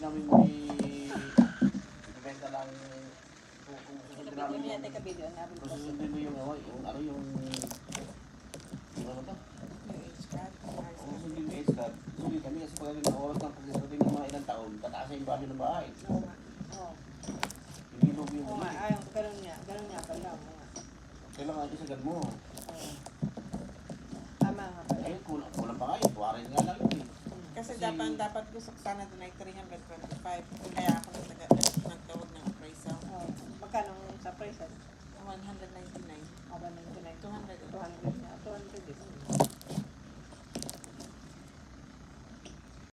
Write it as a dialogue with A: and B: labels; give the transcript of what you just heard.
A: namin may ibibenta lang kung susundin namin kung susundin mo yung ano yung ano to? Kung susundin mo yung age-card, susundin kami kasi pag ng oras ng pagsasabi ng mga ilang taon, tataas na yung value ng bahay. Hindi mo yung
B: ganun nga pala.
A: kailangan isagad mo.
B: Tama nga pala.
A: Ayun, kulang pa kayo, 40 nga lang yun.
C: Kasi dapat gusto ko sana doon ay 325. Kaya ako nagtawag ng appraisal.
B: Magkano sa price?
C: 199.
B: 199.
C: 200.
B: 200 nga. 200 dito.